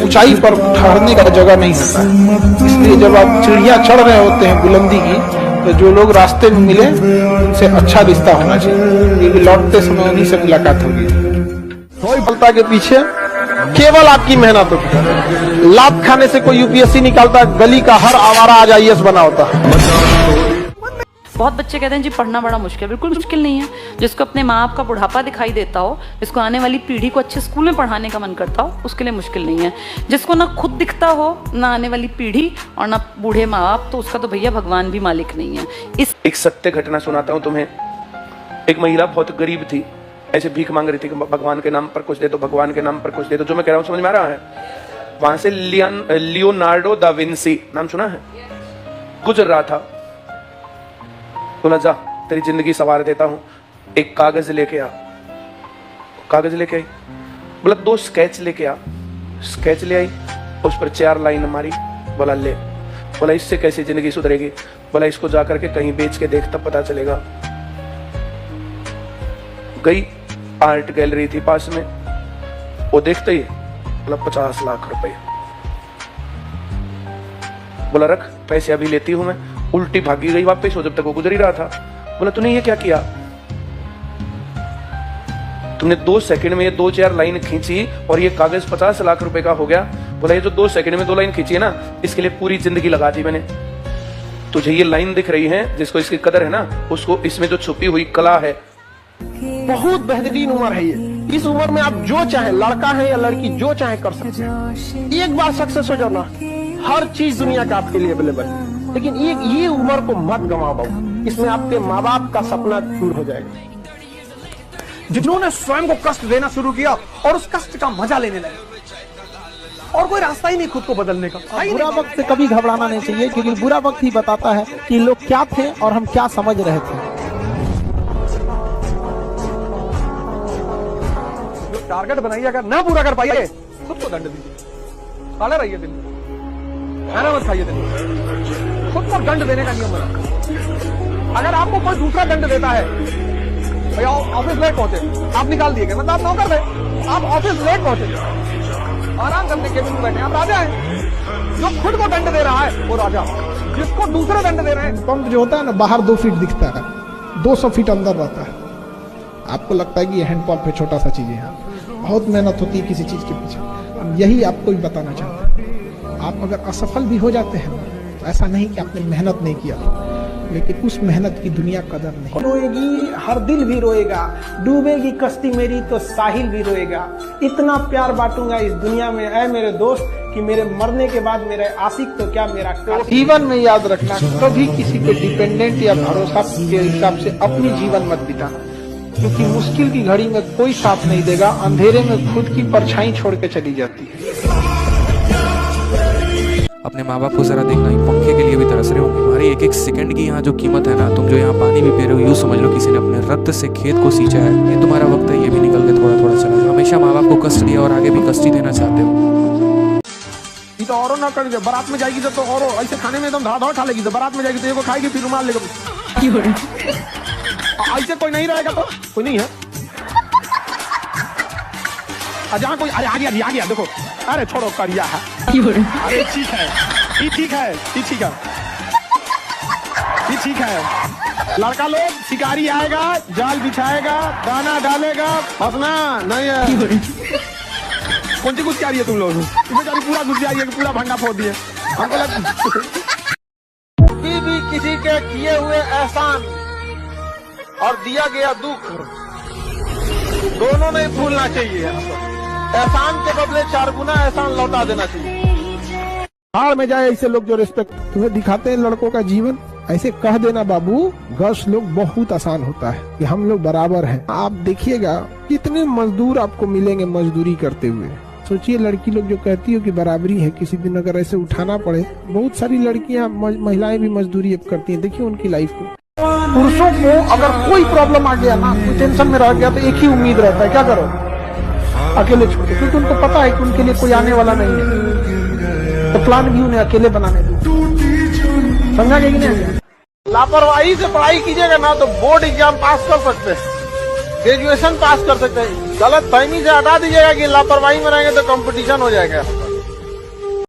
ऊंचाई पर ठहरने का जगह नहीं होता है। इसलिए जब आप चिड़िया चढ़ रहे होते हैं बुलंदी की, तो जो लोग रास्ते में मिले उनसे अच्छा रिश्ता होना चाहिए, क्योंकि लौटते समय उन्हीं से मुलाकात होगी। सफलता के पीछे केवल आपकी मेहनत होती। लात खाने से कोई यूपीएससी निकालता, गली का हर आवारा आज आईएएस बना होता। बहुत बच्चे कहते हैं जी पढ़ना बड़ा मुश्किल। बिल्कुल मुश्किल नहीं है। जिसको अपने माँ बाप का बुढ़ापा दिखाई देता हो, जिसको आने वाली पीढ़ी को अच्छे स्कूल में पढ़ाने का मन करता हो, उसके लिए मुश्किल नहीं है। जिसको ना खुद दिखता हो, ना आने वाली पीढ़ी और ना बूढ़े माँ बाप, तो उसका तो भैया भगवान भी मालिक नहीं है। एक सत्य घटना सुनाता हूँ तुम्हें। एक महिला बहुत गरीब थी, ऐसे भीख मांग रही थी कि भगवान के नाम पर कुछ दे दो, भगवान के नाम पर कुछ दे दो। जो मैं कह रहा हूँ समझ में आ रहा है? वहां से लियोनार्डो दा विंसी नाम सुना है, गुजर रहा था। बोला जा तेरी जिंदगी संवार देता हूं, एक कागज लेके आ। कागज लेके आई। बोला 2 स्केच लेके आ। स्केच ले आई, उस पर 4 लाइन मारी। बोला ले। बोला इससे कैसी जिंदगी सुधरेगी? बोला इसको जाकर के कहीं बेच के देख, तब पता चलेगा। गई, आर्ट गैलरी थी पास में, वो देखते ही बोला 50 लाख रुपए। बोला रख, पैसे अभी लेती हूं मैं। उल्टी भागी गई वापस, वो जब तक वो गुजर ही रहा था। बोला तूने ये क्या किया? तुमने 2 सेकंड में ये 2-4 लाइन खींची और ये कागज 50 लाख रुपए का हो गया। बोला ये जो 2 सेकंड में 2 लाइन खींची है ना, इसके लिए पूरी जिंदगी लगा दी मैंने। तुझे ये लाइन दिख रही है, जिसको इसकी कदर है ना, उसको इसमें जो छुपी हुई कला है। बहुत बेहतरीन उम्र है ये। इस उम्र में आप जो चाहे, लड़का है या लड़की, जो चाहे कर सकते हैं। एक बार सक्सेस हो जाओ ना, हर चीज दुनिया का आपके लिए अवेलेबल है। लेकिन ये उम्र को मत गंवा पाओ, इसमें आपके माँ बाप का सपना पूरा हो जाएगा। जिन्होंने स्वयं को कष्ट देना शुरू किया और उस कष्ट का मजा लेने लगे, और कोई रास्ता ही नहीं खुद को बदलने का। बुरा वक्त से कभी घबराना नहीं चाहिए, क्योंकि बुरा वक्त ही बताता है कि लोग क्या थे और हम क्या समझ रहे थे। जो टारगेट बनाइए, अगर ना पूरा कर पाइए खुद को दंड दीजिए। खाना रहिए दिन में, खाना मत खाइए दिन में। खुद को दंड देने का नियम बना। अगर आपको कोई दूसरा दंड देता है, भैया ऑफिस लेट पहुंचे, आप निकाल दिए गए, मतलब आप नौकर थे, आप ऑफिस लेट पहुंचे, आराम करने केबिन में बैठे, आप राजा हैं। जो खुद को दंड दे रहा है वो राजा, जिसको दूसरे दंड दे रहे हैं। पंप जो होता है ना, बाहर 2 फीट दिखता है, 200 फीट अंदर रहता है। आपको लगता है कि ये हैंडपंप है, छोटा सा चीज है। बहुत मेहनत होती है किसी चीज के पीछे। यही आपको भी बताना चाहते हैं। आप अगर असफल भी हो जाते हैं, ऐसा नहीं कि आपने मेहनत नहीं किया, लेकिन उस मेहनत की दुनिया कदर नहीं। रोएगी, हर दिल भी रोएगा, डूबेगी कश्ती मेरी तो साहिल भी रोएगा। इतना प्यार बांटूंगा इस दुनिया में ऐ मेरे दोस्त, कि मेरे मरने के बाद मेरे आशिक तो क्या मेरा जीवन में याद रखना, कभी किसी पे डिपेंडेंट या भरोसा के हिसाब से अपनी जीवन मत बिताना, क्योंकि मुश्किल की घड़ी में कोई साथ नहीं देगा। अंधेरे में खुद की परछाई छोड़ के चली जाती है। अपने माँ बाप को जरा देखना, पंखे के लिए भी तरस रहे होंगे। हमारी एक सेकंड की यहाँ जो कीमत है ना, तुम जो यहाँ पानी भी पी रहे हो, यूँ समझ लो किसी ने अपने रक्त से खेत को सींचा है। ये तुम्हारा वक्त है, ये भी निकल के थोड़ा थोड़ा चला जाए। हमेशा माँ बाप को कष्ट दिया और आगे भी कष्ट ही देना चाहते हो। ये तो औरों ना कर, बारात में जाएगी तो औरों ऐसे खाने में एकदम धड़ाधड़ खा लेगी, तो बारात में जाएगी तो ये खाएगी, फिर रुमाल लेकर। ऐसे कोई नहीं रहेगा तो कोई नहीं है। जहाँ कोई अरे आ गया देखो, अरे छोड़ो करिया है, अरे ठीक है, ये ठीक है, ये ठीक है, ये ठीक है। लड़का लोग शिकारी आएगा, जाल बिछाएगा, दाना डालेगा, फंसना नहीं है। कौन सी घुस जा रही है तुम लोग? बेचारी पूरा घुस जा रही है, पूरा भंडा फोड़ दिए। कभी भी किसी के किए हुए एहसान और दिया गया दुख दोनों नहीं भूलना चाहिए। एहसान के बदले 4 गुना एहसान लौटा देना चाहिए। हार में जाए ऐसे लोग जो रिस्पेक्ट तुम्हें दिखाते हैं लड़कों का जीवन, ऐसे कह देना बाबू गर्ल्स लोग बहुत आसान होता है कि हम लोग बराबर हैं। आप देखिएगा कितने मजदूर आपको मिलेंगे मजदूरी करते हुए। सोचिए लड़की लोग जो कहती हो कि बराबरी है, किसी दिन अगर ऐसे उठाना पड़े, बहुत सारी लड़कियां महिलाएं भी मजदूरी अब करती हैं। देखिए उनकी लाइफ को। पुरुषों को अगर कोई प्रॉब्लम आ गया ना, कोई टेंशन में रह गया, तो एक ही उम्मीद रहता है, क्या करो, अकेले छोड़ो, क्योंकि उनको पता है कि उनके लिए कोई आने वाला नहीं है। तो प्लान भी उन्हें अकेले बनाने दो। समझा गया कि नहीं? लापरवाही से पढ़ाई कीजिएगा ना तो बोर्ड एग्जाम पास कर सकते हैं, ग्रेजुएशन पास कर सकते हैं। गलत फहमी से हटा दीजिएगा कि लापरवाही में रहेंगे तो कंपटीशन हो जाएगा।